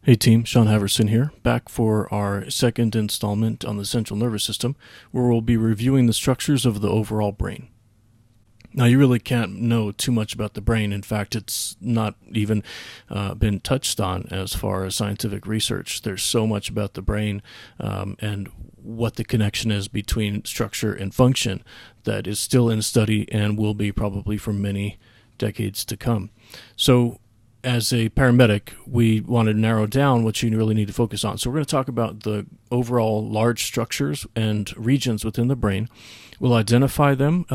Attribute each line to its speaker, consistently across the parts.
Speaker 1: Hey team, Sean Haverson here, back for our second installment on the central nervous system, where we'll be reviewing the structures of the overall brain. Now, you really can't know too much about the brain. In fact, it's not even been touched on as far as scientific research. There's so much about the brain and what the connection is between structure and function that is still in study and will be probably for many decades to come. So, as a paramedic, we want to narrow down what you really need to focus on. So we're going to talk about the overall large structures and regions within the brain. We'll identify them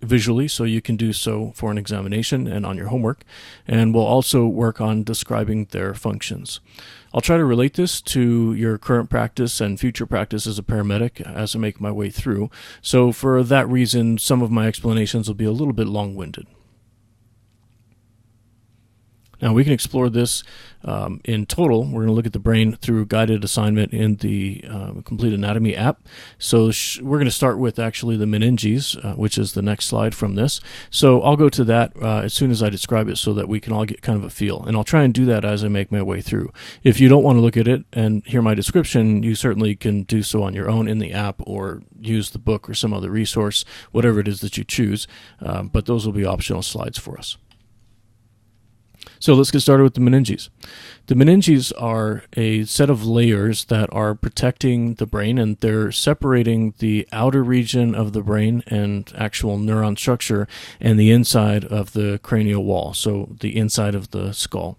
Speaker 1: visually, so you can do so for an examination and on your homework. And we'll also work on describing their functions. I'll try to relate this to your current practice and future practice as a paramedic as I make my way through. So for that reason, some of my explanations will be a little bit long-winded. Now, we can explore this in total. We're going to look at the brain through guided assignment in the Complete Anatomy app. So we're going to start with actually the meninges, which is the next slide from this. So I'll go to that as soon as I describe it so that we can all get kind of a feel. And I'll try and do that as I make my way through. If you don't want to look at it and hear my description, you certainly can do so on your own in the app or use the book or some other resource, whatever it is that you choose. But those will be optional slides for us. So let's get started with the meninges. The meninges are a set of layers that are protecting the brain, and they're separating the outer region of the brain and actual neuron structure and the inside of the cranial wall, so the inside of the skull.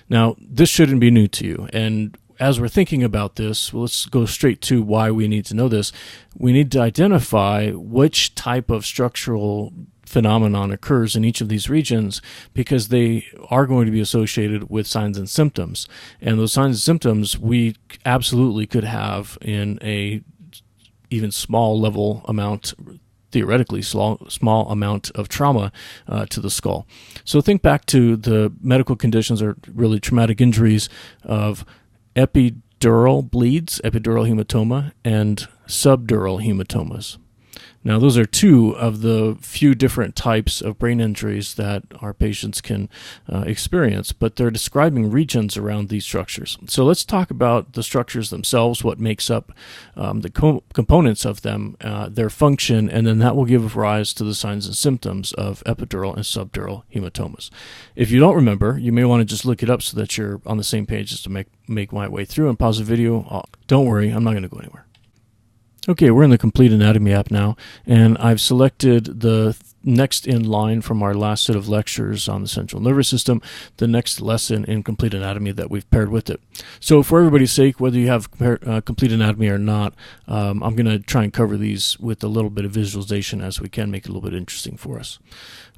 Speaker 1: Now, this shouldn't be new to you, and as we're thinking about this, let's go straight to why we need to know this. We need to identify which type of structural phenomenon occurs in each of these regions because they are going to be associated with signs and symptoms. And those signs and symptoms we absolutely could have in a even small level amount, theoretically small amount of trauma to the skull. So think back to the medical conditions or really traumatic injuries of epidural bleeds, epidural hematoma, and subdural hematomas. Now, those are two of the few different types of brain injuries that our patients can experience, but they're describing regions around these structures. So let's talk about the structures themselves, what makes up the components of them, their function, and then that will give rise to the signs and symptoms of epidural and subdural hematomas. If you don't remember, you may want to just look it up so that you're on the same page as to make my way through and pause the video. Don't worry, I'm not going to go anywhere. Okay, we're in the Complete Anatomy app now, and I've selected the next in line from our last set of lectures on the central nervous system, the next lesson in Complete Anatomy that we've paired with it. So for everybody's sake, whether you have Complete Anatomy or not, I'm going to try and cover these with a little bit of visualization as we can, make it a little bit interesting for us.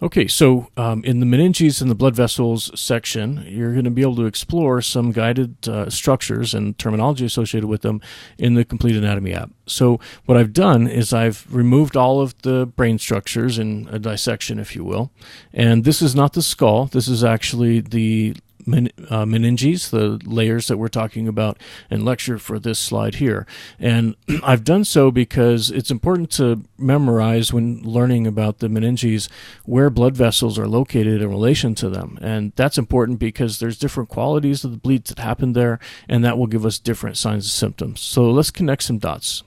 Speaker 1: Okay, so in the meninges and the blood vessels section, you're going to be able to explore some guided structures and terminology associated with them in the Complete Anatomy app. So what I've done is I've removed all of the brain structures in a dissection, if you will. And this is not the skull. This is actually the meninges, the layers that we're talking about in lecture for this slide here. And I've done so because it's important to memorize when learning about the meninges where blood vessels are located in relation to them. And that's important because there's different qualities of the bleeds that happen there, and that will give us different signs and symptoms. So let's connect some dots.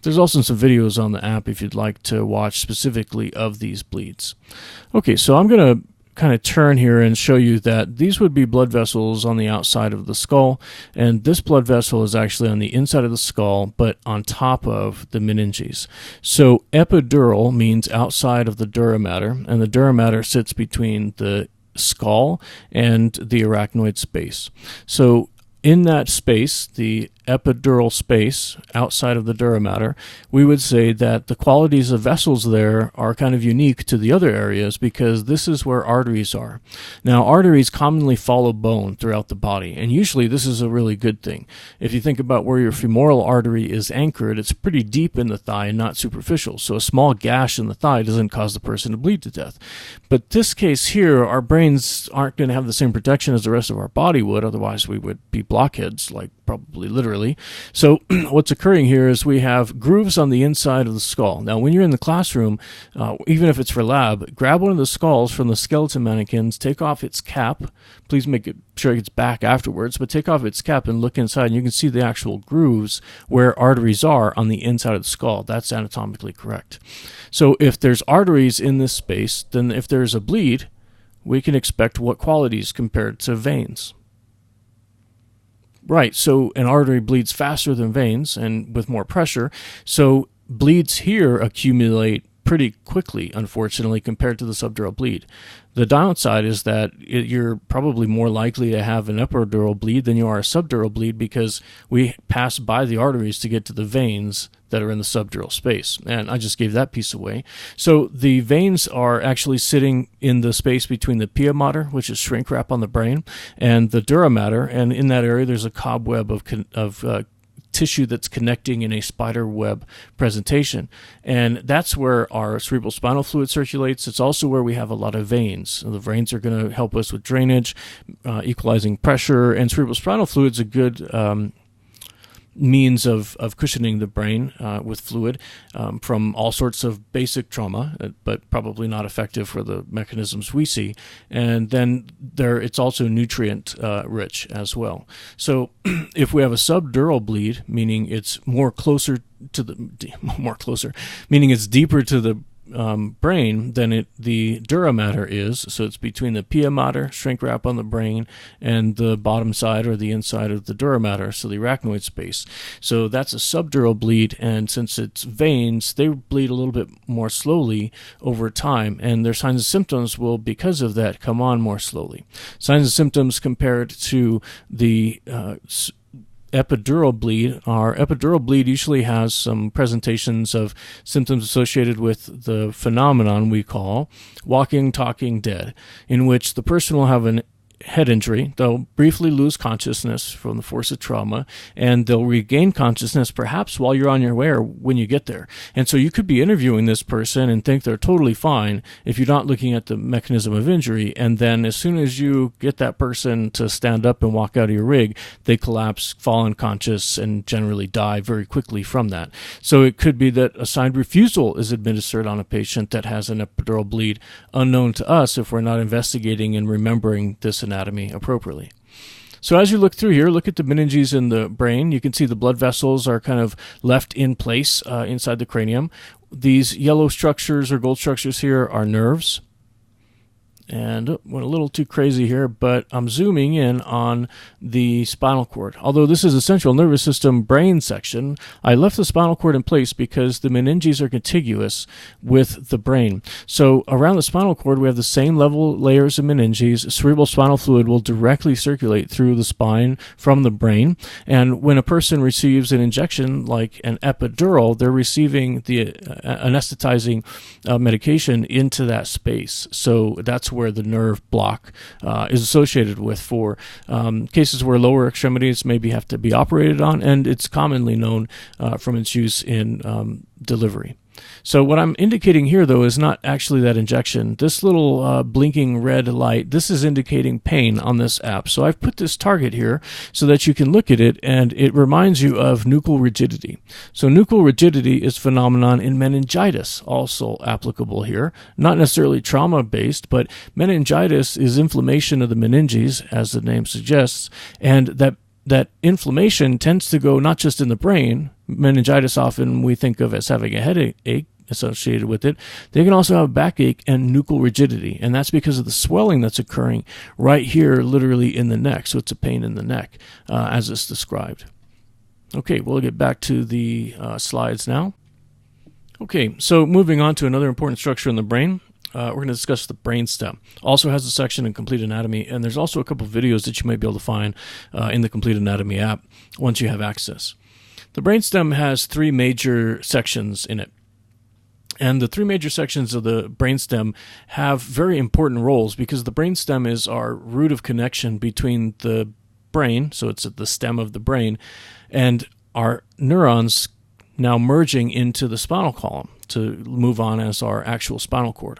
Speaker 1: There's also some videos on the app if you'd like to watch specifically of these bleeds. Okay, so I'm going to kind of turn here and show you that these would be blood vessels on the outside of the skull, and this blood vessel is actually on the inside of the skull, but on top of the meninges. So epidural means outside of the dura mater, and the dura mater sits between the skull and the arachnoid space. So in that space, the epidural space outside of the dura mater, we would say that the qualities of vessels there are kind of unique to the other areas because this is where arteries are. Now, arteries commonly follow bone throughout the body, and usually this is a really good thing. If you think about where your femoral artery is anchored, it's pretty deep in the thigh and not superficial, so a small gash in the thigh doesn't cause the person to bleed to death. But this case here, our brains aren't going to have the same protection as the rest of our body would, otherwise we would be blockheads, like probably literally literally. So what's occurring here is we have grooves on the inside of the skull. Now, when you're in the classroom, even if it's for lab, grab one of the skulls from the skeleton mannequins, take off its cap. Please make sure it gets back afterwards, but take off its cap and look inside, and you can see the actual grooves where arteries are on the inside of the skull. That's anatomically correct. So if there's arteries in this space, then if there's a bleed, we can expect what qualities compared to veins. Right, so an artery bleeds faster than veins and with more pressure, so bleeds here accumulate pretty quickly, unfortunately, compared to the subdural bleed. The downside is that you're probably more likely to have an epidural bleed than you are a subdural bleed, because we pass by the arteries to get to the veins that are in the subdural space. And I just gave that piece away. So the veins are actually sitting in the space between the pia mater, which is shrink wrap on the brain, and the dura mater. And in that area, there's a cobweb of tissue that's connecting in a spider web presentation. And that's where our cerebral spinal fluid circulates. It's also where we have a lot of veins. So the veins are going to help us with drainage, equalizing pressure, and cerebral spinal fluid is a good means of cushioning the brain with fluid from all sorts of basic trauma, but probably not effective for the mechanisms we see. And then it's also nutrient rich as well. So if we have a subdural bleed, meaning it's meaning it's deeper to the brain than the dura mater is, so it's between the pia mater, shrink wrap on the brain, and the bottom side or the inside of the dura mater, so the arachnoid space. So that's a subdural bleed, and since it's veins, they bleed a little bit more slowly over time, and their signs and symptoms will, because of that, come on more slowly. Signs and symptoms compared to the epidural bleed. Our epidural bleed usually has some presentations of symptoms associated with the phenomenon we call walking, talking, dead, in which the person will have an head injury. They'll briefly lose consciousness from the force of trauma, and they'll regain consciousness perhaps while you're on your way or when you get there. And so you could be interviewing this person and think they're totally fine if you're not looking at the mechanism of injury, and then as soon as you get that person to stand up and walk out of your rig, they collapse, fall unconscious, and generally die very quickly from that. So it could be that assigned refusal is administered on a patient that has an epidural bleed unknown to us if we're not investigating and remembering this anatomy appropriately. So as you look through here, look at the meninges in the brain. You can see the blood vessels are kind of left in place inside the cranium. These yellow structures or gold structures here are nerves. And went a little too crazy here, but I'm zooming in on the spinal cord. Although this is a central nervous system brain section, I left the spinal cord in place because the meninges are contiguous with the brain. So around the spinal cord, we have the same level layers of meninges. Cerebral spinal fluid will directly circulate through the spine from the brain. And when a person receives an injection like an epidural, they're receiving the anesthetizing medication into that space. So that's where the nerve block is associated with for cases where lower extremities maybe have to be operated on, and it's commonly known from its use in delivery. So what I'm indicating here, though, is not actually that injection. This little blinking red light, this is indicating pain on this app. So I've put this target here so that you can look at it, and it reminds you of nuchal rigidity. So nuchal rigidity is a phenomenon in meningitis, also applicable here. Not necessarily trauma-based, but meningitis is inflammation of the meninges, as the name suggests, and that inflammation tends to go not just in the brain. Meningitis often we think of as having a headache associated with it. They can also have backache and nuchal rigidity, and that's because of the swelling that's occurring right here, literally in the neck. So it's a pain in the neck, as it's described. Okay, we'll get back to the slides now. Okay, so moving on to another important structure in the brain. We're going to discuss the brainstem. Also has a section in Complete Anatomy, and there's also a couple of videos that you might be able to find in the Complete Anatomy app once you have access. The brainstem has three major sections in it. And the three major sections of the brainstem have very important roles because the brainstem is our root of connection between the brain, so it's at the stem of the brain, and our neurons now merging into the spinal column to move on as our actual spinal cord.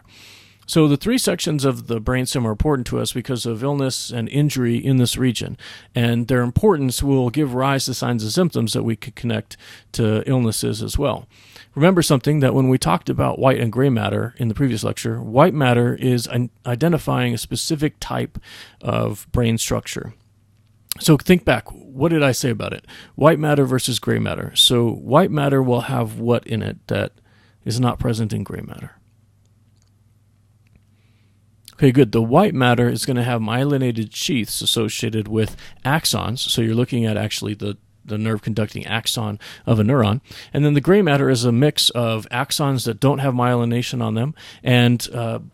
Speaker 1: So the three sections of the brainstem are important to us because of illness and injury in this region, and their importance will give rise to signs and symptoms that we could connect to illnesses as well. Remember something, that when we talked about white and gray matter in the previous lecture, white matter is identifying a specific type of brain structure. So think back, what did I say about it? White matter versus gray matter. So white matter will have what in it that is not present in gray matter? Okay, good. The white matter is going to have myelinated sheaths associated with axons. So you're looking at actually the nerve conducting axon of a neuron. And then the gray matter is a mix of axons that don't have myelination on them and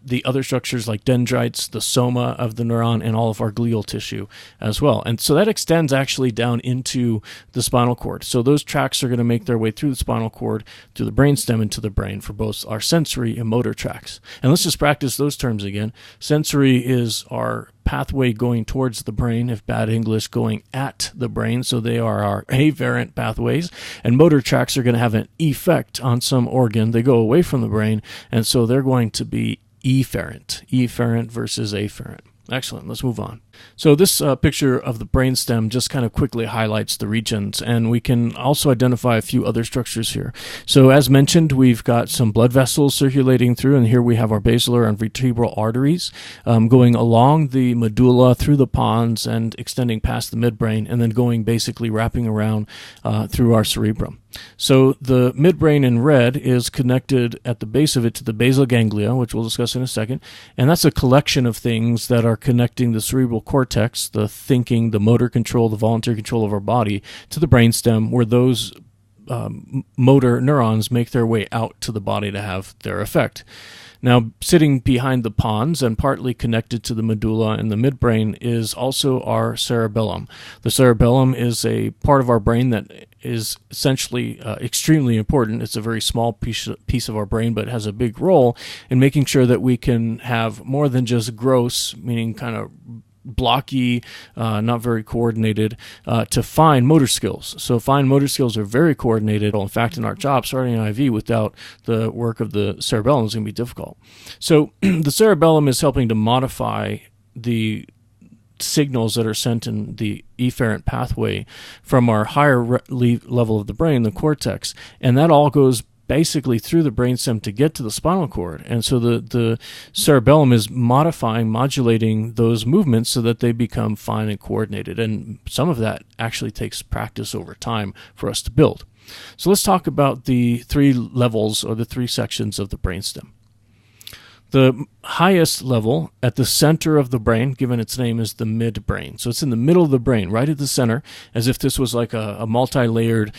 Speaker 1: the other structures like dendrites, the soma of the neuron, and all of our glial tissue as well. And so that extends actually down into the spinal cord. So those tracts are going to make their way through the spinal cord, through the brainstem, into the brain for both our sensory and motor tracts. And let's just practice those terms again. Sensory is our pathway going towards the brain, if bad English, going at the brain, so they are our afferent pathways, and motor tracts are going to have an effect on some organ. They go away from the brain, and so they're going to be efferent versus afferent. Excellent. Let's move on. So this picture of the brainstem just kind of quickly highlights the regions, and we can also identify a few other structures here. So as mentioned, we've got some blood vessels circulating through, and here we have our basilar and vertebral arteries going along the medulla, through the pons, and extending past the midbrain, and then going basically wrapping around through our cerebrum. So the midbrain in red is connected at the base of it to the basal ganglia, which we'll discuss in a second, and that's a collection of things that are connecting the cerebral cortex, the thinking, the motor control, the voluntary control of our body, to the brainstem, where those motor neurons make their way out to the body to have their effect. Now, sitting behind the pons and partly connected to the medulla and the midbrain is also our cerebellum. The cerebellum is a part of our brain that is essentially extremely important. It's a very small piece of our brain, but has a big role in making sure that we can have more than just gross, meaning kind of blocky, not very coordinated, to fine motor skills. So fine motor skills are very coordinated. In fact, in our job, starting an IV without the work of the cerebellum is going to be difficult. So the cerebellum is helping to modify the signals that are sent in the efferent pathway from our higher level of the brain, the cortex, and that all goes basically through the brainstem to get to the spinal cord. And so the cerebellum is modulating those movements so that they become fine and coordinated. And some of that actually takes practice over time for us to build. So let's talk about the three levels or the three sections of the brainstem. The highest level at the center of the brain, given its name, is the midbrain. So it's in the middle of the brain, right at the center, as if this was like a multi-layered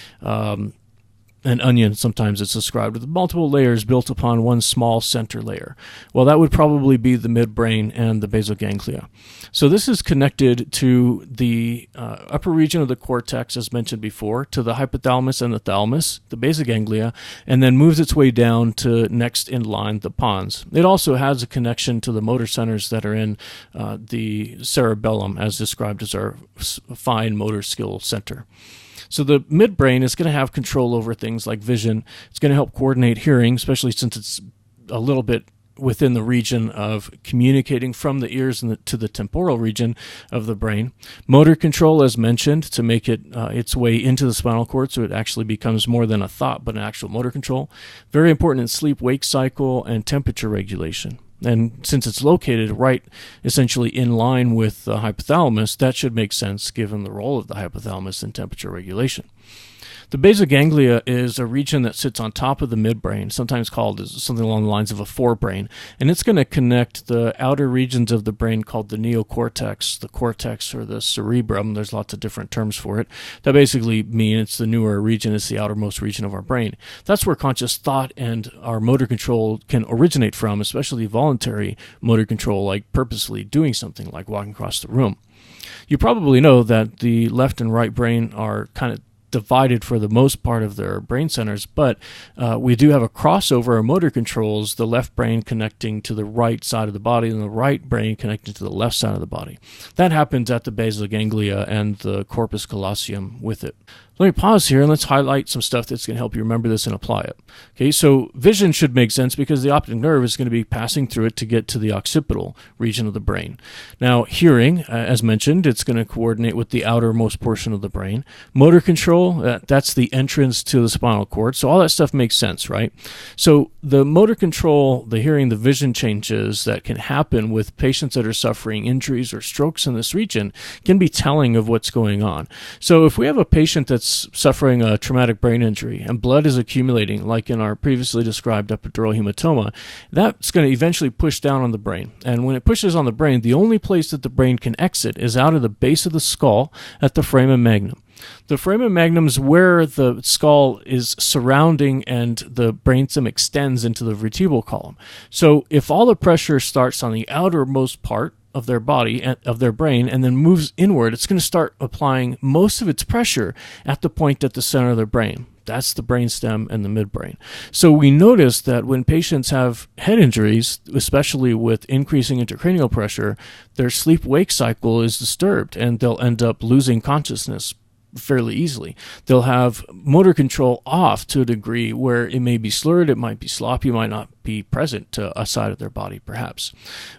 Speaker 1: an onion. Sometimes it's described with multiple layers built upon one small center layer. Well, that would probably be the midbrain and the basal ganglia. So this is connected to the upper region of the cortex, as mentioned before, to the hypothalamus and the thalamus, the basal ganglia, and then moves its way down to next in line, the pons. It also has a connection to the motor centers that are in the cerebellum, as described as our fine motor skill center. So the midbrain is going to have control over things like vision. It's going to help coordinate hearing, especially since it's a little bit within the region of communicating from the ears and to the temporal region of the brain. Motor control, as mentioned, to make it its way into the spinal cord, so it actually becomes more than a thought, but an actual motor control. Very important in sleep-wake cycle and temperature regulation. And since it's located right essentially in line with the hypothalamus, that should make sense given the role of the hypothalamus in temperature regulation. The basal ganglia is a region that sits on top of the midbrain, sometimes called something along the lines of a forebrain, and it's going to connect the outer regions of the brain called the neocortex, the cortex, or the cerebrum. There's lots of different terms for it. That basically mean it's the newer region, it's the outermost region of our brain. That's where conscious thought and our motor control can originate from, especially voluntary motor control, like purposely doing something like walking across the room. You probably know that the left and right brain are kind of divided for the most part of their brain centers, but we do have a crossover of motor controls, the left brain connecting to the right side of the body and the right brain connecting to the left side of the body. That happens at the basal ganglia and the corpus callosum with it. Let me pause here and let's highlight some stuff that's going to help you remember this and apply it. Okay, so vision should make sense because the optic nerve is going to be passing through it to get to the occipital region of the brain. Now, hearing, as mentioned, it's going to coordinate with the outermost portion of the brain. Motor control, that's the entrance to the spinal cord. So all that stuff makes sense, right? So the motor control, the hearing, the vision changes that can happen with patients that are suffering injuries or strokes in this region can be telling of what's going on. So if we have a patient that's suffering a traumatic brain injury and blood is accumulating, like in our previously described epidural hematoma, that's going to eventually push down on the brain. And when it pushes on the brain, the only place that the brain can exit is out of the base of the skull at the foramen magnum. The foramen magnum is where the skull is surrounding and the brainstem extends into the vertebral column. So if all the pressure starts on the outermost part of their body, of their brain, and then moves inward, it's going to start applying most of its pressure at the point at the center of their brain. That's the brainstem and the midbrain. So we notice that when patients have head injuries, especially with increasing intracranial pressure, their sleep-wake cycle is disturbed and they'll end up losing consciousness fairly easily. They'll have motor control off to a degree where it may be slurred, it might be sloppy, it might not be present to a side of their body perhaps.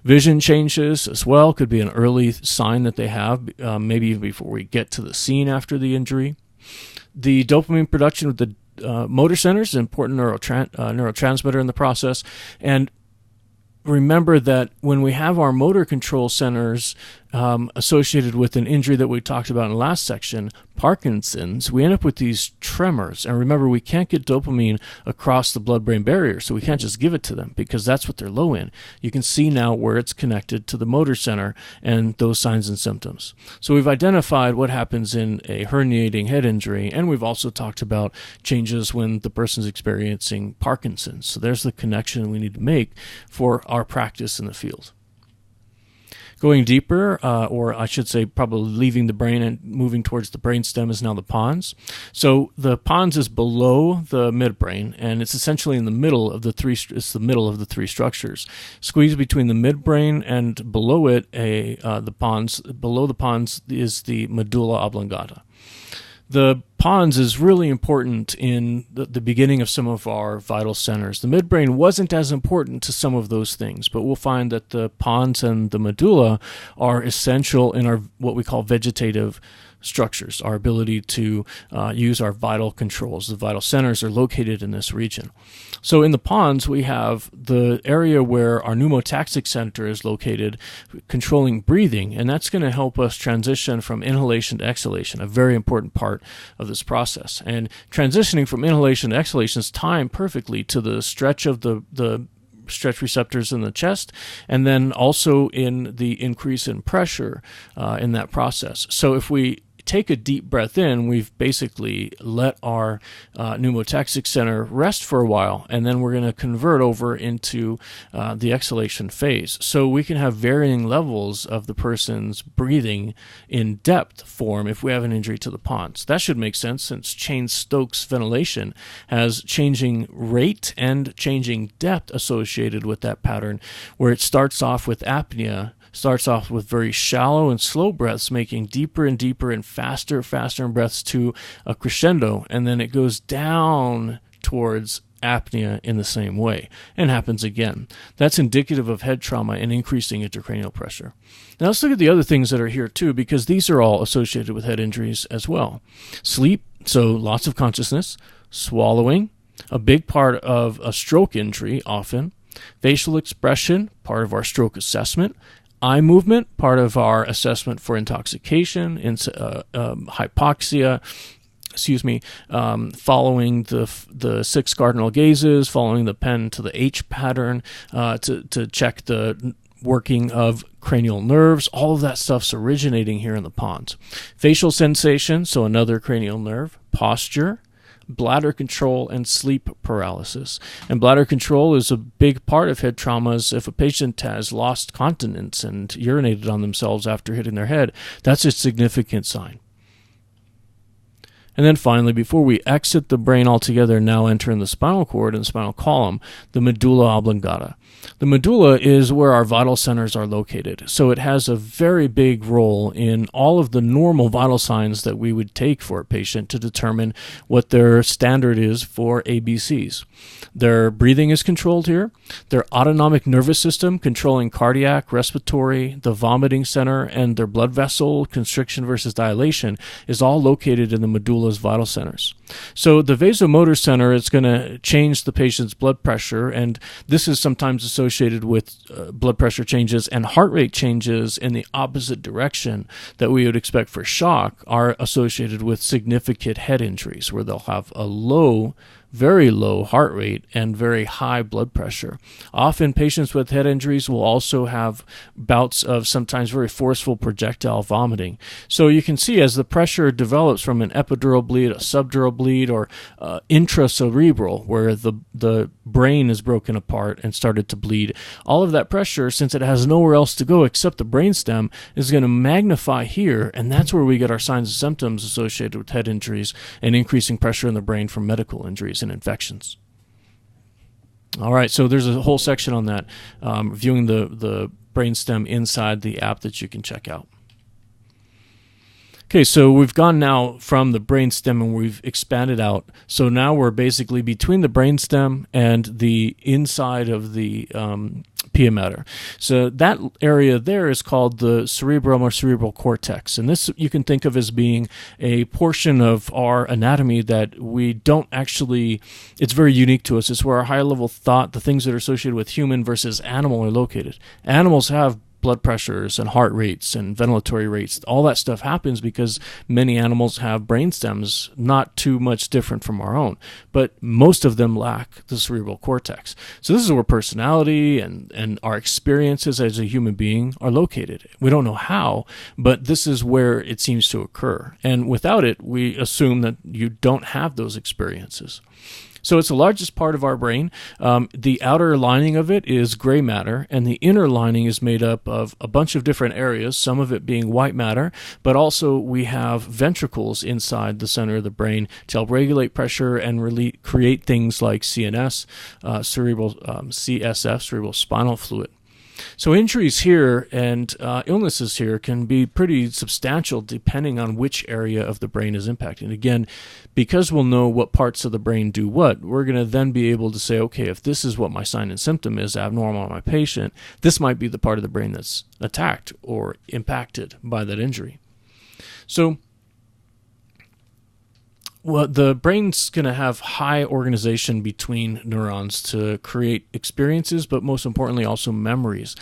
Speaker 1: Vision changes as well, could be an early sign that they have, maybe even before we get to the scene after the injury. The dopamine production with the motor centers is an important neurotransmitter in the process. And remember that when we have our motor control centers associated with an injury that we talked about in the last section, Parkinson's, we end up with these tremors. And remember, we can't get dopamine across the blood-brain barrier, so we can't just give it to them because that's what they're low in. You can see now where it's connected to the motor center and those signs and symptoms. So we've identified what happens in a herniating head injury, and we've also talked about changes when the person's experiencing Parkinson's. So there's the connection we need to make for our practice in the field. Going deeper, or I should say probably leaving the brain and moving towards the brainstem, is now the pons. So the pons is below the midbrain, and it's essentially in the middle of the three. It's the middle of the three structures. Squeeze between the midbrain and below it, the pons. Below the pons is the medulla oblongata. The pons is really important in the beginning of some of our vital centers. The midbrain wasn't as important to some of those things, but we'll find that the pons and the medulla are essential in our what we call vegetative structures, our ability to use our vital controls. The vital centers are located in this region. So in the pons, we have the area where our pneumotaxic center is located, controlling breathing, and that's going to help us transition from inhalation to exhalation, a very important part of this process. And transitioning from inhalation to exhalation is timed perfectly to the stretch of the stretch receptors in the chest, and then also in the increase in pressure in that process. So if we take a deep breath in, we've basically let our pneumotaxic center rest for a while, and then we're going to convert over into the exhalation phase. So we can have varying levels of the person's breathing in depth form if we have an injury to the pons. That should make sense since Cheyne-Stokes ventilation has changing rate and changing depth associated with that pattern, where it starts off with apnea, starts off with very shallow and slow breaths, making deeper and deeper and faster in breaths to a crescendo, and then it goes down towards apnea in the same way, and happens again. That's indicative of head trauma and increasing intracranial pressure. Now let's look at the other things that are here too, because these are all associated with head injuries as well. Sleep, so lots of consciousness. Swallowing, a big part of a stroke injury often. Facial expression, part of our stroke assessment. Eye movement, part of our assessment for intoxication, hypoxia, following the 6 cardinal gazes, following the pen to the H pattern to check the working of cranial nerves. All of that stuff's originating here in the pons. Facial sensation, so another cranial nerve. Posture, bladder control, and sleep paralysis. And bladder control is a big part of head traumas. If a patient has lost continence and urinated on themselves after hitting their head, that's a significant sign. And then finally, before we exit the brain altogether, now enter in the spinal cord and spinal column, the medulla oblongata. The medulla is where our vital centers are located. So it has a very big role in all of the normal vital signs that we would take for a patient to determine what their standard is for ABCs. Their breathing is controlled here. Their autonomic nervous system controlling cardiac, respiratory, the vomiting center, and their blood vessel constriction versus dilation is all located in the medulla's vital centers. So the vasomotor center is going to change the patient's blood pressure, and this is sometimes associated with blood pressure changes and heart rate changes in the opposite direction that we would expect for shock are associated with significant head injuries, where they'll have a low, very low heart rate and very high blood pressure. Often patients with head injuries will also have bouts of sometimes very forceful projectile vomiting. So you can see as the pressure develops from an epidural bleed, a subdural bleed, or intracerebral, where the brain is broken apart and started to bleed, all of that pressure, since it has nowhere else to go except the brainstem, is going to magnify here, and that's where we get our signs and symptoms associated with head injuries and increasing pressure in the brain from medical injuries and infections. All right, so there's a whole section on that, viewing the brainstem inside the app that you can check out. Okay, so we've gone now from the brainstem and we've expanded out. So now we're basically between the brainstem and the inside of the pia mater. So that area there is called the cerebellum or cerebral cortex. And this you can think of as being a portion of our anatomy that we don't actually, it's very unique to us. It's where our higher level thought, the things that are associated with human versus animal are located. Animals have blood pressures and heart rates and ventilatory rates. All that stuff happens because many animals have brain stems not too much different from our own, but most of them lack the cerebral cortex. So this is where personality and our experiences as a human being are located. We don't know how, but this is where it seems to occur. And without it, we assume that you don't have those experiences. So it's the largest part of our brain. The outer lining of it is gray matter, and the inner lining is made up of a bunch of different areas, some of it being white matter, but also we have ventricles inside the center of the brain to help regulate pressure and really create things like CNS, CSF, cerebral spinal fluid. So injuries here and illnesses here can be pretty substantial depending on which area of the brain is impacted. Again, because we'll know what parts of the brain do what, we're going to then be able to say, okay, if this is what my sign and symptom is abnormal in my patient, this might be the part of the brain that's attacked or impacted by that injury. So well, the brain's going to have high organization between neurons to create experiences, but most importantly also memories.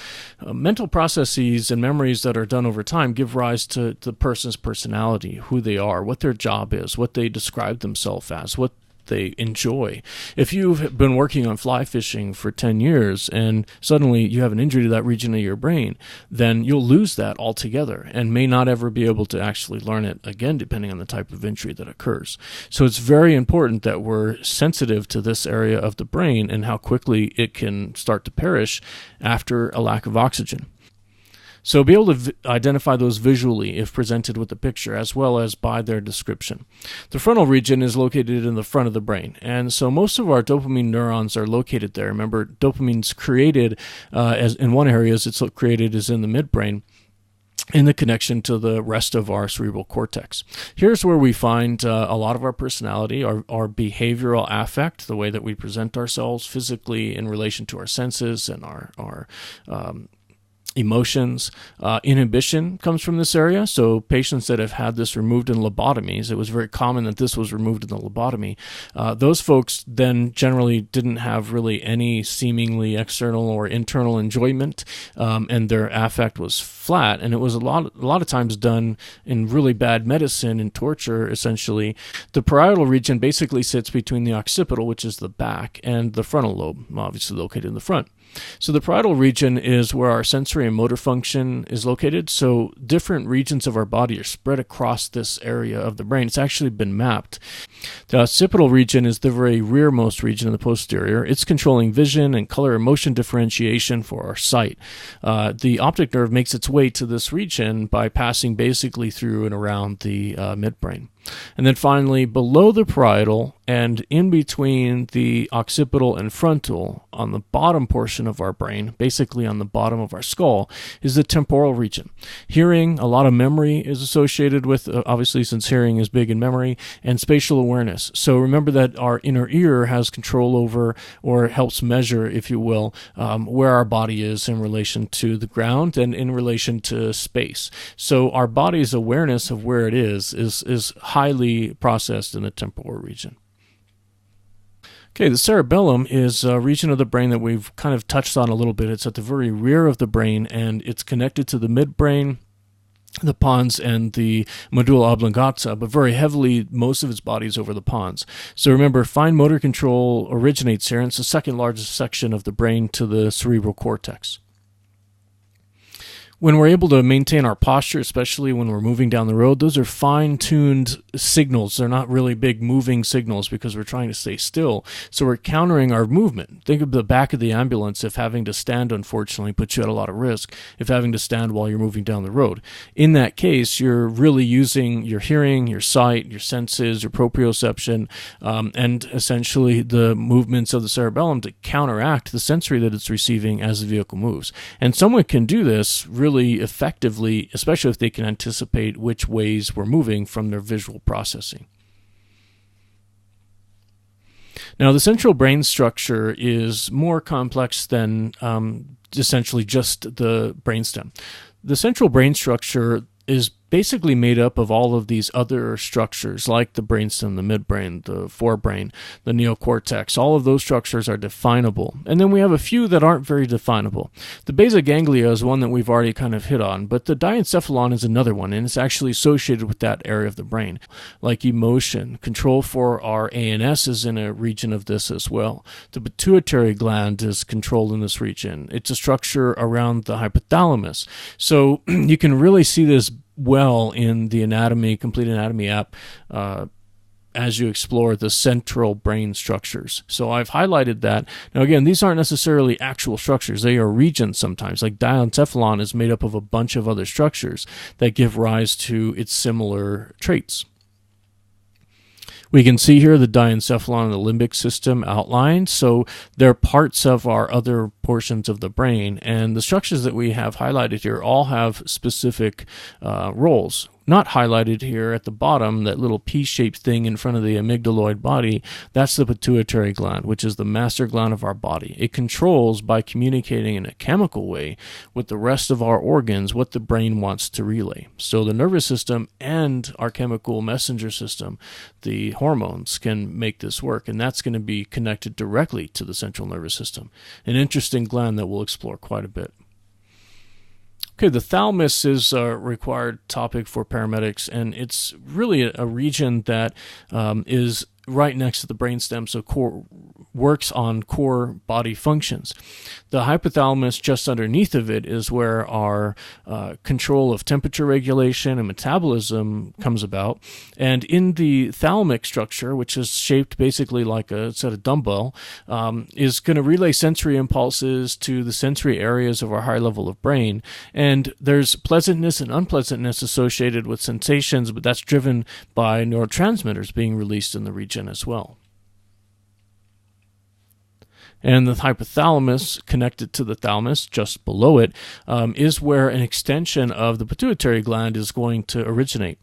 Speaker 1: Mental processes and memories that are done over time give rise to the person's personality, who they are, what their job is, what they describe themselves as, what they enjoy. If you've been working on fly fishing for 10 years and suddenly you have an injury to that region of your brain, then you'll lose that altogether and may not ever be able to actually learn it again, depending on the type of injury that occurs. So it's very important that we're sensitive to this area of the brain and how quickly it can start to perish after a lack of oxygen. So be able to identify those visually if presented with a picture, as well as by their description. The frontal region is located in the front of the brain, and so most of our dopamine neurons are located there. Remember, dopamine's created, as in one area, it's created is in the midbrain, in the connection to the rest of our cerebral cortex. Here's where we find a lot of our personality, our behavioral affect, the way that we present ourselves physically in relation to our senses and our emotions. Inhibition comes from this area. So patients that have had this removed in lobotomies, it was very common that this was removed in the lobotomy. Those folks then generally didn't have really any seemingly external or internal enjoyment, and their affect was flat. And it was a lot of times done in really bad medicine and torture, essentially. The parietal region basically sits between the occipital, which is the back, and the frontal lobe, obviously located in the front. So the parietal region is where our sensory and motor function is located. So different regions of our body are spread across this area of the brain. It's actually been mapped. The occipital region is the very rearmost region in the posterior. It's controlling vision and color and motion differentiation for our sight. The optic nerve makes its way to this region by passing basically through and around the midbrain. And then finally, below the parietal and in between the occipital and frontal, on the bottom portion of our brain, basically on the bottom of our skull, is the temporal region. Hearing, a lot of memory is associated with, obviously since hearing is big in memory, and spatial awareness. So remember that our inner ear has control over, or helps measure, if you will, where our body is in relation to the ground and in relation to space. So our body's awareness of where it is highly processed in the temporal region. Okay, the cerebellum is a region of the brain that we've kind of touched on a little bit. It's at the very rear of the brain, and it's connected to the midbrain, the pons, and the medulla oblongata, but very heavily, most of its body is over the pons. So remember, fine motor control originates here, and it's the second largest section of the brain to the cerebral cortex. When we're able to maintain our posture, especially when we're moving down the road, those are fine-tuned signals. They're not really big moving signals because we're trying to stay still. So we're countering our movement. Think of the back of the ambulance. If having to stand, unfortunately, puts you at a lot of risk, if having to stand while you're moving down the road. In that case, you're really using your hearing, your sight, your senses, your proprioception, and essentially the movements of the cerebellum to counteract the sensory that it's receiving as the vehicle moves. And someone can do this really effectively, especially if they can anticipate which ways we're moving from their visual processing. Now, the central brain structure is more complex than essentially just the brainstem. The central brain structure is basically made up of all of these other structures like the brainstem, the midbrain, the forebrain, the neocortex. All of those structures are definable. And then we have a few that aren't very definable. The basic ganglia is one that we've already kind of hit on, but the diencephalon is another one, and it's actually associated with that area of the brain. Like emotion, control for our ANS is in a region of this as well. The pituitary gland is controlled in this region. It's a structure around the hypothalamus. So you can really see this well in the Complete Anatomy app as you explore the central brain structures. So I've highlighted that. Now again, these aren't necessarily actual structures. They are regions sometimes. Like diencephalon is made up of a bunch of other structures that give rise to its similar traits. We can see here the diencephalon and the limbic system outlined, so they're parts of our other portions of the brain, and the structures that we have highlighted here all have specific roles. Not highlighted here at the bottom, that little P-shaped thing in front of the amygdaloid body, that's the pituitary gland, which is the master gland of our body. It controls, by communicating in a chemical way with the rest of our organs, what the brain wants to relay. So the nervous system and our chemical messenger system, the hormones, can make this work, and that's going to be connected directly to the central nervous system. An interesting gland that we'll explore quite a bit. Okay, the thalamus is a required topic for paramedics, and it's really a region that is right next to the brainstem, so works on core body functions. The hypothalamus, just underneath of it, is where our control of temperature regulation and metabolism comes about. And in the thalamic structure, which is shaped basically like a set of dumbbell, is going to relay sensory impulses to the sensory areas of our high level of brain. And there's pleasantness and unpleasantness associated with sensations, but that's driven by neurotransmitters being released in the region as well. And the hypothalamus, connected to the thalamus, just below it, is where an extension of the pituitary gland is going to originate.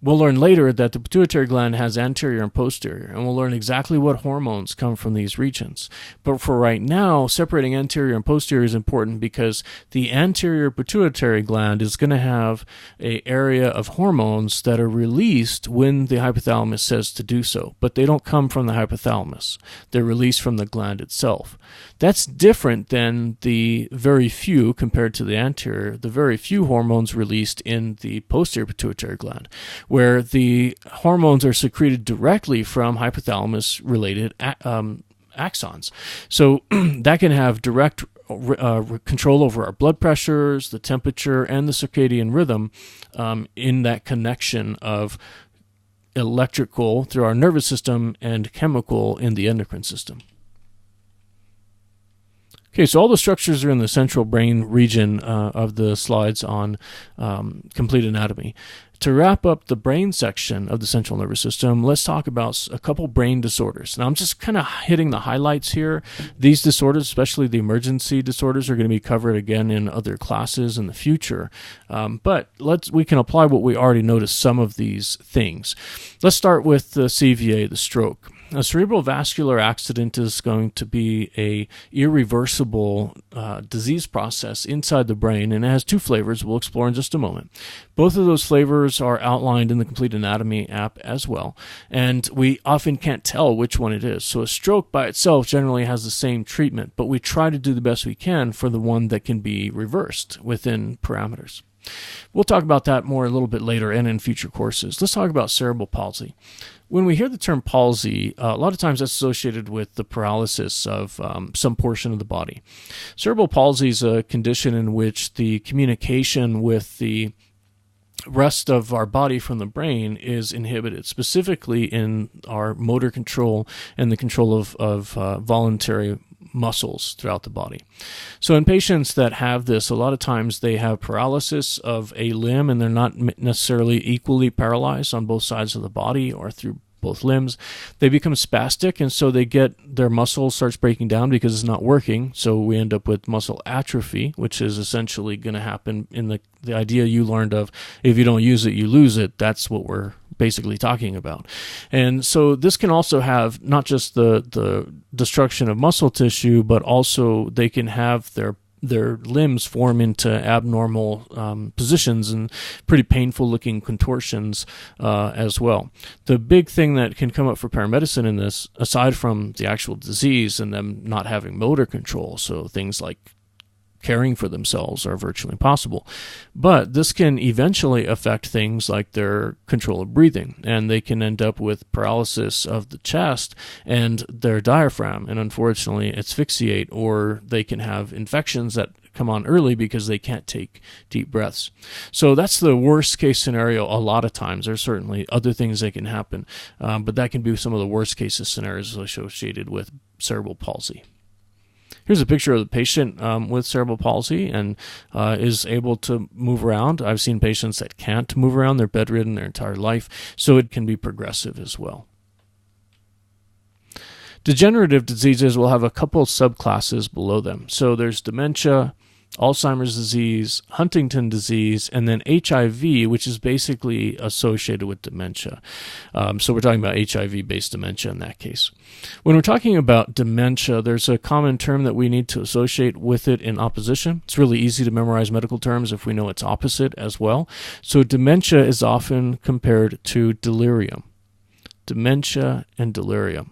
Speaker 1: We'll learn later that the pituitary gland has anterior and posterior, and we'll learn exactly what hormones come from these regions. But for right now, separating anterior and posterior is important because the anterior pituitary gland is going to have an area of hormones that are released when the hypothalamus says to do so, but they don't come from the hypothalamus. They're released from the gland itself. That's different than the very few, compared to the anterior, the very few hormones released in the posterior pituitary gland, where the hormones are secreted directly from hypothalamus-related axons. So that can have direct control over our blood pressures, the temperature, and the circadian rhythm in that connection of electrical through our nervous system and chemical in the endocrine system. Okay, so all the structures are in the central brain region of the slides on complete anatomy. To wrap up the brain section of the central nervous system, let's talk about a couple brain disorders. Now, I'm just kind of hitting the highlights here. These disorders, especially the emergency disorders, are going to be covered again in other classes in the future. But we can apply what we already know to some of these things. Let's start with the CVA, the stroke. A cerebral vascular accident is going to be a irreversible disease process inside the brain, and it has two flavors we'll explore in just a moment. Both of those flavors are outlined in the Complete Anatomy app as well, and we often can't tell which one it is. So a stroke by itself generally has the same treatment, but we try to do the best we can for the one that can be reversed within parameters. We'll talk about that more a little bit later and in future courses. Let's talk about cerebral palsy. When we hear the term palsy, a lot of times that's associated with the paralysis of some portion of the body. Cerebral palsy is a condition in which the communication with the rest of our body from the brain is inhibited, specifically in our motor control and the control of voluntary muscles throughout the body. So in patients that have this, a lot of times they have paralysis of a limb, and they're not necessarily equally paralyzed on both sides of the body or through both limbs. They become spastic, and so their muscle starts breaking down because it's not working. So we end up with muscle atrophy, which is essentially going to happen in the idea you learned of, if you don't use it, you lose it. That's what we're basically talking about. And so this can also have not just the destruction of muscle tissue, but also they can have their limbs form into abnormal positions and pretty painful looking contortions as well. The big thing that can come up for paramedicine in this, aside from the actual disease and them not having motor control, so things like caring for themselves are virtually impossible. But this can eventually affect things like their control of breathing, and they can end up with paralysis of the chest and their diaphragm, and unfortunately asphyxiate, or they can have infections that come on early because they can't take deep breaths. So that's the worst case scenario a lot of times. There's certainly other things that can happen, but that can be some of the worst cases scenarios associated with cerebral palsy. Here's a picture of the patient with cerebral palsy and is able to move around. I've seen patients that can't move around. They're bedridden their entire life, so it can be progressive as well. Degenerative diseases will have a couple of subclasses below them. So there's dementia, Alzheimer's disease, Huntington disease, and then HIV, which is basically associated with dementia. So we're talking about HIV-based dementia in that case. When we're talking about dementia, there's a common term that we need to associate with it in opposition. It's really easy to memorize medical terms if we know its opposite as well. So dementia is often compared to delirium. Dementia and delirium.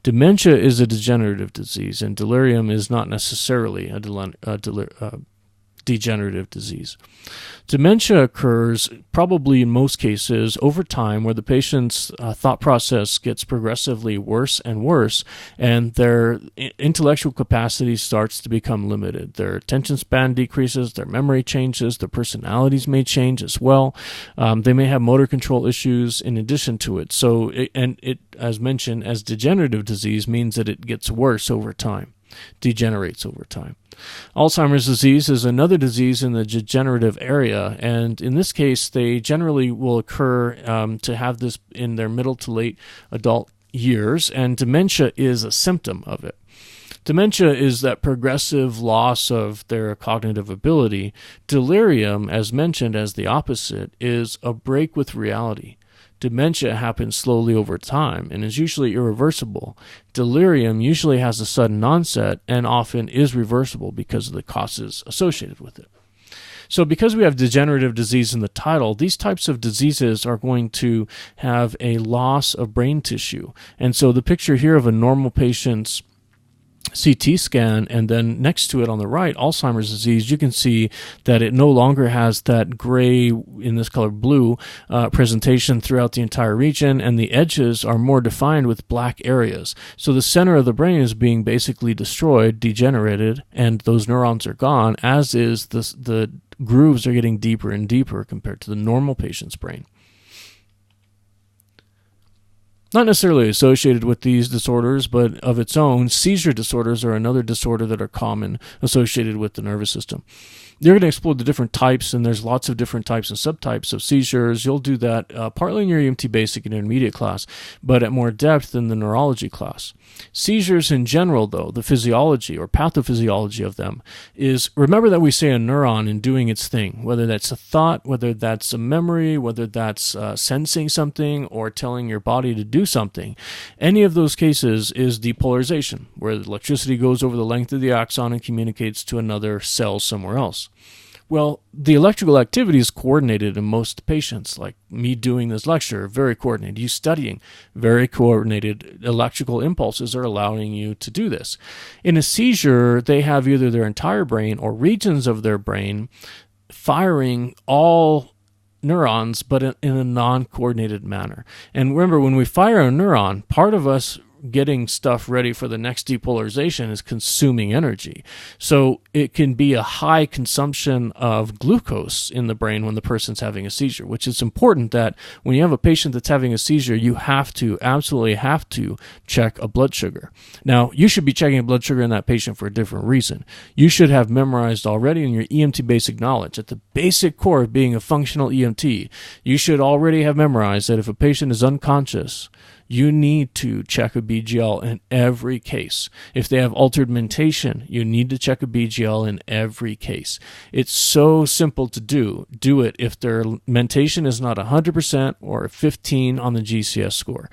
Speaker 1: Dementia is a degenerative disease, and delirium is not necessarily a degenerative disease. Dementia occurs probably in most cases over time, where the patient's thought process gets progressively worse and worse, and their intellectual capacity starts to become limited. Their attention span decreases, their memory changes, their personalities may change as well. They may have motor control issues in addition to it. So, it, as mentioned, as degenerative disease means that it gets worse over time, degenerates over time. Alzheimer's disease is another disease in the degenerative area, and in this case, they generally will occur to have this in their middle to late adult years, and dementia is a symptom of it. Dementia is that progressive loss of their cognitive ability. Delirium, as mentioned as the opposite, is a break with reality. Dementia happens slowly over time and is usually irreversible. Delirium usually has a sudden onset and often is reversible because of the causes associated with it. So because we have degenerative disease in the title, these types of diseases are going to have a loss of brain tissue. And so the picture here of a normal patient's CT scan, and then next to it on the right, Alzheimer's disease, you can see that it no longer has that gray, in this color blue, presentation throughout the entire region, and the edges are more defined with black areas. So the center of the brain is being basically destroyed, degenerated, and those neurons are gone, as is the grooves are getting deeper and deeper compared to the normal patient's brain. Not necessarily associated with these disorders, but of its own, seizure disorders are another disorder that are common associated with the nervous system. You're going to explore the different types, and there's lots of different types and subtypes of seizures. You'll do that partly in your EMT basic and intermediate class, but at more depth in the neurology class. Seizures in general, though, the physiology or pathophysiology of them is, remember that we say a neuron in doing its thing, whether that's a thought, whether that's a memory, whether that's sensing something or telling your body to do something. Any of those cases is depolarization, where the electricity goes over the length of the axon and communicates to another cell somewhere else. Well, the electrical activity is coordinated in most patients, like me doing this lecture, very coordinated. You studying, very coordinated. Electrical impulses are allowing you to do this. In a seizure, they have either their entire brain or regions of their brain firing all neurons, but in a non-coordinated manner. And remember, when we fire a neuron, part of us getting stuff ready for the next depolarization is consuming energy. So it can be a high consumption of glucose in the brain when the person's having a seizure, which is important that when you have a patient that's having a seizure, you absolutely have to check a blood sugar. Now, you should be checking a blood sugar in that patient for a different reason. You should have memorized already in your EMT basic knowledge, at the basic core of being a functional EMT, you should already have memorized that if a patient is unconscious, you need to check a BGL in every case. If they have altered mentation, you need to check a BGL in every case. It's so simple to do. Do it if their mentation is not 100% or 15 on the GCS score.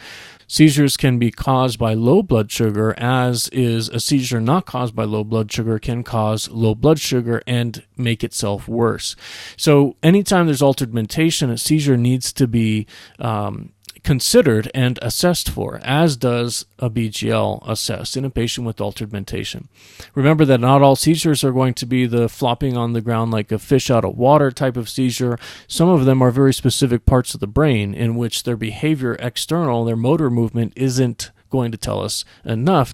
Speaker 1: Seizures can be caused by low blood sugar, as is a seizure not caused by low blood sugar can cause low blood sugar and make itself worse. So anytime there's altered mentation, a seizure needs to be considered and assessed for, as does a BGL assessed in a patient with altered mentation. Remember that not all seizures are going to be the flopping on the ground like a fish out of water type of seizure. Some of them are very specific parts of the brain in which their behavior external, their motor movement, isn't going to tell us enough.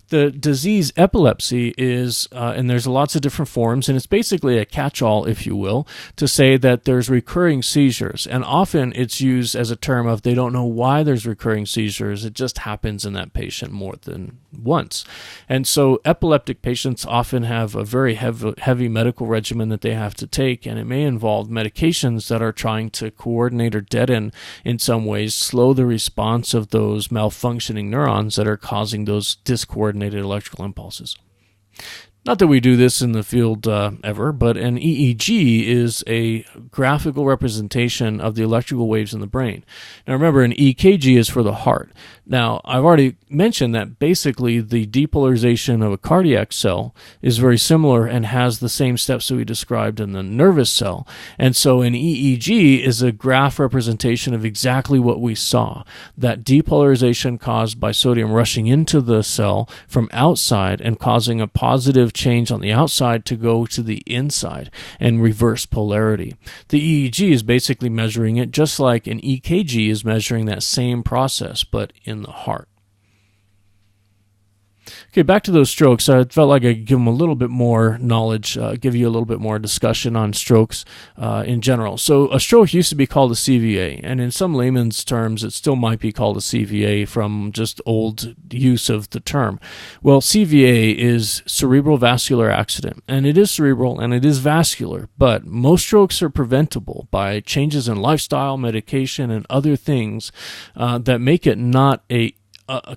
Speaker 1: The disease epilepsy is, and there's lots of different forms, and it's basically a catch-all, if you will, to say that there's recurring seizures. And often it's used as a term of they don't know why there's recurring seizures. It just happens in that patient more than once. And so epileptic patients often have a very heavy medical regimen that they have to take, and it may involve medications that are trying to coordinate or deaden in some ways, slow the response of those malfunctioning neurons that are causing those discoordinated electrical impulses. Not that we do this in the field ever, but an EEG is a graphical representation of the electrical waves in the brain. Now remember, an EKG is for the heart. Now, I've already mentioned that basically the depolarization of a cardiac cell is very similar and has the same steps that we described in the nervous cell. And so an EEG is a graph representation of exactly what we saw, that depolarization caused by sodium rushing into the cell from outside and causing a positive change on the outside to go to the inside and reverse polarity. The EEG is basically measuring it just like an EKG is measuring that same process, but in the heart. Okay, back to those strokes. I felt like I could give them a little bit more knowledge, give you a little bit more discussion on strokes in general. So a stroke used to be called a CVA, and in some layman's terms, it still might be called a CVA from just old use of the term. Well, CVA is cerebral vascular accident, and it is cerebral and it is vascular, but most strokes are preventable by changes in lifestyle, medication, and other things that make it not a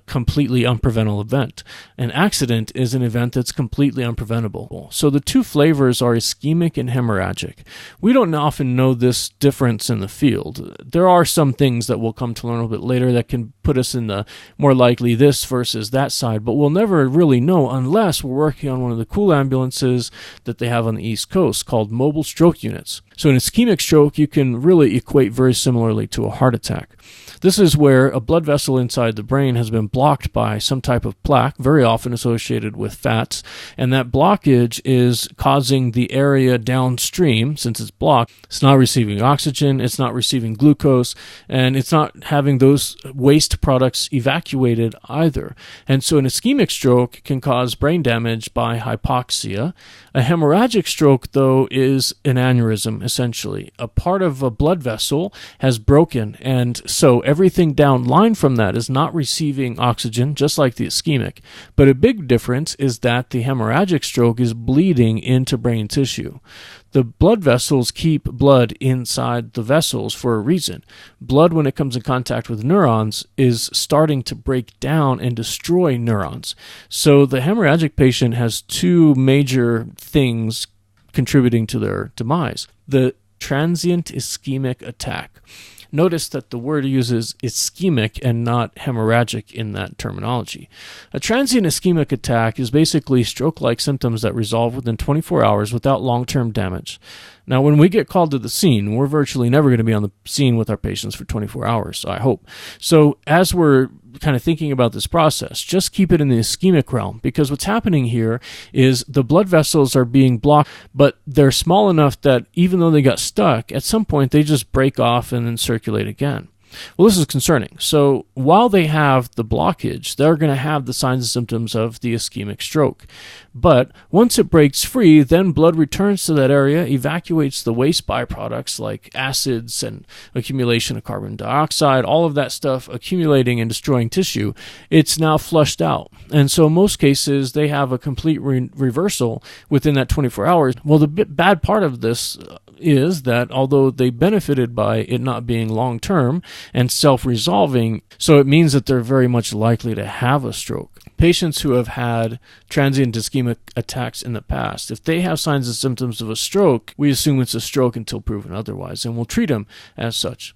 Speaker 1: completely unpreventable event. An accident is an event that's completely unpreventable. So the two flavors are ischemic and hemorrhagic. We don't often know this difference in the field. There are some things that we'll come to learn a little bit later that can put us in the more likely this versus that side, but we'll never really know unless we're working on one of the cool ambulances that they have on the East Coast called mobile stroke units. So an ischemic stroke you can really equate very similarly to a heart attack. This is where a blood vessel inside the brain has been blocked by some type of plaque, very often associated with fats, and that blockage is causing the area downstream, since it's blocked, it's not receiving oxygen, it's not receiving glucose, and it's not having those waste products evacuated either. And so an ischemic stroke can cause brain damage by hypoxia. A hemorrhagic stroke, though, is an aneurysm, essentially. A part of a blood vessel has broken, and so everything downline from that is not receiving oxygen, just like the ischemic. But a big difference is that the hemorrhagic stroke is bleeding into brain tissue. The blood vessels keep blood inside the vessels for a reason. Blood, when it comes in contact with neurons, is starting to break down and destroy neurons. So the hemorrhagic patient has two major things contributing to their demise. The transient ischemic attack. Notice that the word uses ischemic and not hemorrhagic in that terminology. A transient ischemic attack is basically stroke-like symptoms that resolve within 24 hours without long-term damage. Now, when we get called to the scene, we're virtually never going to be on the scene with our patients for 24 hours, I hope. So as we're kind of thinking about this process, just keep it in the ischemic realm, because what's happening here is the blood vessels are being blocked, but they're small enough that even though they got stuck, at some point they just break off and then circulate again. Well, this is concerning. So while they have the blockage, they're going to have the signs and symptoms of the ischemic stroke. But once it breaks free, then blood returns to that area, evacuates the waste byproducts like acids and accumulation of carbon dioxide, all of that stuff accumulating and destroying tissue. It's now flushed out. And so in most cases, they have a complete reversal within that 24 hours. Well, the bad part of this is that although they benefited by it not being long-term and self-resolving, so it means that they're very much likely to have a stroke. Patients who have had transient ischemic attacks in the past, if they have signs and symptoms of a stroke, we assume it's a stroke until proven otherwise, and we'll treat them as such.